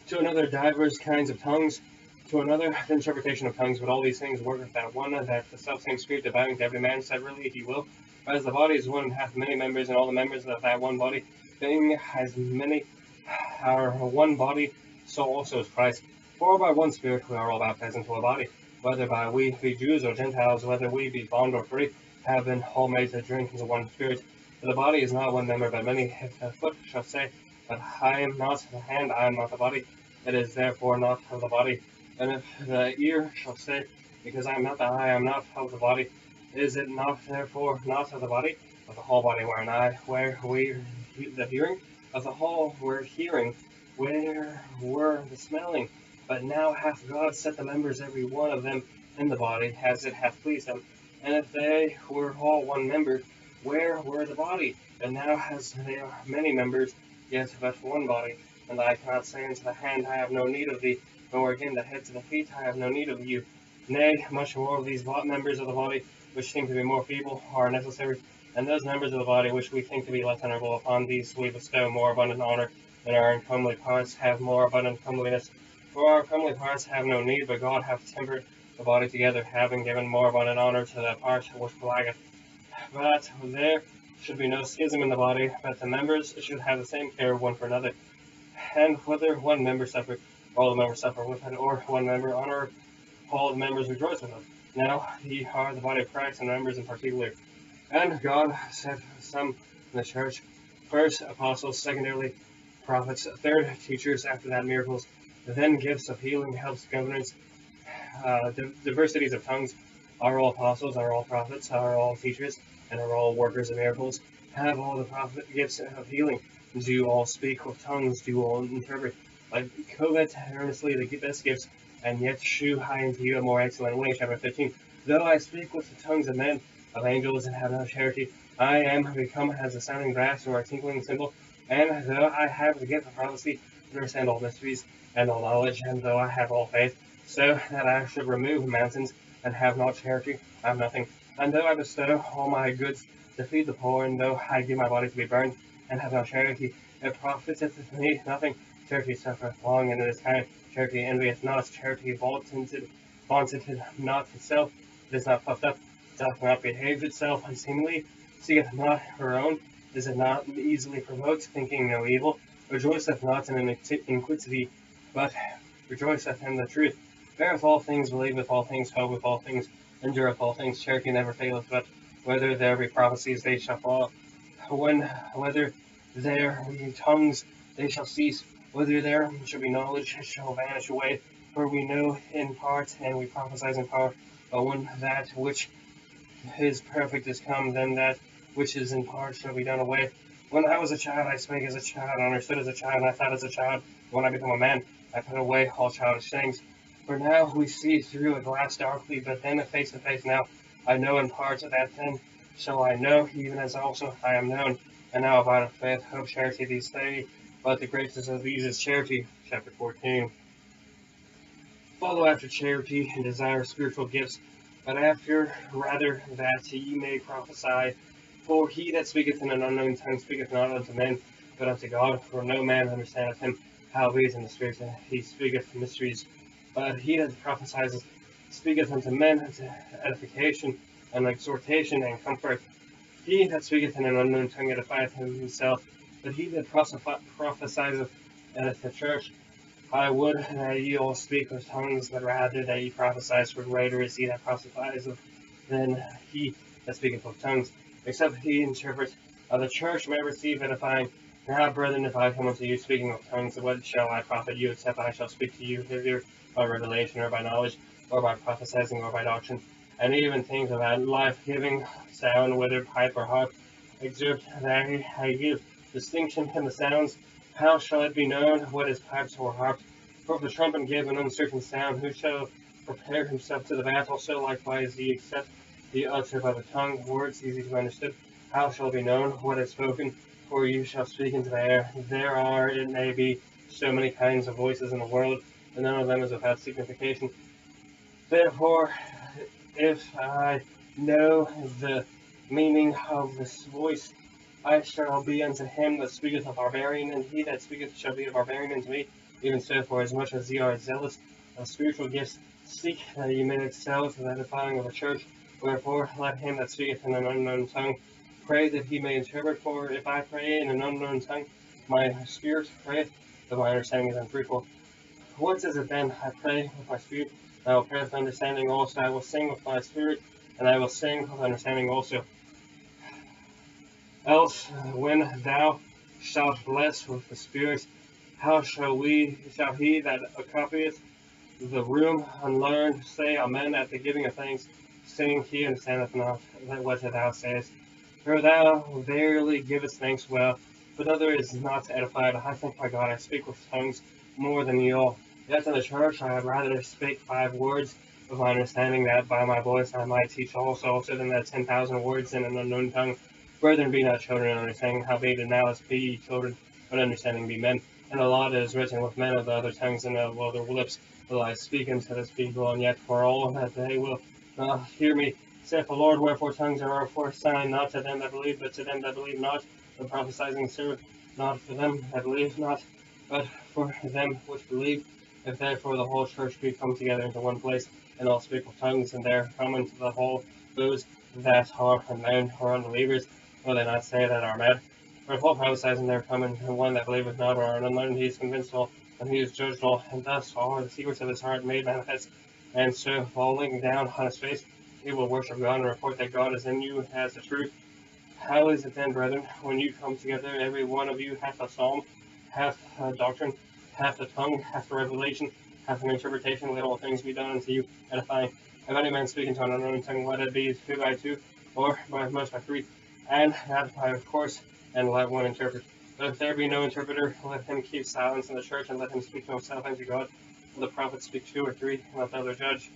to another divers kinds of tongues, to another the interpretation of tongues. But all these things work with that one, that the self-same Spirit dividing to every man severally, if you will. As the body is one and hath many members, and all the members of that one body, being as many are one body, so also is Christ. For by one Spirit we are all baptized into a body, whether by we be Jews or Gentiles, whether we be bond or free, have been all made to drink into one Spirit. For the body is not one member but many. If the foot shall say, but I am not the hand, I am not the body, it is therefore not of the body. And if the ear shall say, because I am not the eye, I am not of the body, is it not therefore not of the body? Of the whole body were an eye, where we the hearing? Of the whole were hearing, where were the smelling? But now hath God set the members every one of them in the body, as it hath pleased him. And if they were all one member, where were the body? And now as they are many members, yet but one body. And I cannot say unto the hand, I have no need of thee, nor again the head to the feet, I have no need of you. Nay, much more of these members of the body, which seem to be more feeble, are necessary. And those members of the body which we think to be less honorable, upon these we bestow more abundant honor, and our uncomely parts have more abundant comeliness. For our comely parts have no need, but God hath tempered the body together, having given more abundant honor to the part which laggeth. But there should be no schism in the body, but the members should have the same care one for another. And whether one member suffer, all the members suffer with it, or one member honor, all the members rejoice with it. Now ye are the body of Christ, and members in particular. And God set some in the church, first apostles, secondarily prophets, third teachers, after that miracles, then gifts of healing, helps, governance, diversities of tongues. Are all apostles, are all prophets, are all teachers, and are all workers of miracles? Have all the prophet gifts of healing? Do all speak with tongues? Do all interpret? But covet earnestly the best gifts, and yet shew I unto you a more excellent way. Chapter 15. Though I speak with the tongues of men, of angels, and have no charity, I am become as a sounding brass or a tinkling cymbal. And though I have the gift of prophecy, and understand all mysteries and all knowledge, and though I have all faith, so that I should remove mountains, and have not charity, I have nothing. And though I bestow all my goods to feed the poor, and though I give my body to be burned, and have not charity, it profiteth me nothing. Charity suffereth long, and it is kind. Charity envieth not. Charity vaunteth not itself. It is not puffed up. Doth not behave itself unseemly. Seeketh not her own. Is it not easily provoked, thinking no evil? Rejoiceth not in iniquity, but rejoiceth in the truth. Beareth all things, believeth all things, hopeth all things, endureth all things. Charity never faileth, but whether there be prophecies, they shall fall. Whether there be tongues, they shall cease. Whether there shall be knowledge, it shall vanish away. For we know in part, and we prophesy in part. But when that which is perfect is come, then that which is in part shall be done away. When I was a child, I spake as a child, I understood as a child, I thought as a child. When I become a man, I put away all childish things. For now we see through a glass darkly, but then face to face. Now I know in part, that then shall I know, even as also I am known. And now abideth faith, hope, charity, these three, but the greatest of these is charity. Chapter 14. Follow after charity, and desire spiritual gifts, but after rather that ye may prophesy. For he that speaketh in an unknown tongue speaketh not unto men, but unto God. For no man understandeth him, howbeit in the Spirit he speaketh mysteries. But he that prophesieth speaketh unto men unto edification, and exhortation, and comfort. He that speaketh in an unknown tongue edifieth himself, but he that prophesieth edifeth the church. I would that ye all speak with tongues, but rather that ye prophesy, for greater is he that prophesieth than he that speaketh with tongues, except he interpret. The church may receive edifying. Now, brethren, if I come unto you speaking with tongues, what shall I profit you, except I shall speak to you hither by revelation, or by knowledge, or by prophesying, or by doctrine, and even things of that life-giving sound, whether pipe or harp, excerpt that I give distinction in the sounds. How shall it be known what is pipes or harps? For if the trumpet give an uncertain sound, who shall prepare himself to the battle? So likewise ye except ye utter by the tongue words easy to understand. How shall it be known what is spoken? For you shall speak into the air. There are, it may be, so many kinds of voices in the world, and none of them is without signification. Therefore, if I know the meaning of this voice, I shall be unto him that speaketh a barbarian, and he that speaketh shall be a barbarian unto me. Even so, for as much as ye are zealous of spiritual gifts, seek that ye may excel to the edifying of the church. Wherefore, let him that speaketh in an unknown tongue pray that he may interpret. For if I pray in an unknown tongue, my spirit prayeth, but my understanding is unfruitful. What is it then? I pray with my spirit, and I will pray with understanding also. I will sing with my spirit, and I will sing with understanding also. Else, when thou shalt bless with the spirit, how shall he that accompanieth the room unlearned say amen at the giving of thanks, saying he understandeth not what thou sayest? For thou verily givest thanks well, but other is not edified. I thank my God I speak with tongues more than ye all. Yet in the church I had rather speak 5 words of my understanding, that by my voice I might teach also than that 10,000 words in an unknown tongue. Brethren, be not children in understanding, howbeit in malice be ye children, but understanding be men. And the law that is written with men of the other tongues and of other lips will I speak unto this people, and yet for all that they will hear me, saith the Lord. Wherefore tongues are for a sign, not to them that believe, but to them that believe not. The prophesying serveth not for them that believe not, but for them which believe. If therefore the whole church be come together into one place, and all speak with tongues, and there come into the whole those that are unknown or unbelievers, will they not say that are mad? For if all prophesies, and there come into one that believeth not or are unlearned, he is convinced all, and he is judged all, and thus all are the secrets of his heart made manifest. And so, falling down on his face, he will worship God and report that God is in you as the truth. How is it then, brethren, when you come together, every one of you hath a psalm, hath a doctrine, hath a tongue, hath a revelation, hath an interpretation? Let all things be done unto you edifying. If any man speak into an unknown tongue, let it be 2 by 2, or by most by 3, and that by course, and let one interpret. But if there be no interpreter, let him keep silence in the church, and let him speak to himself and to God. Let the prophet speak 2 or 3, and let the other judge.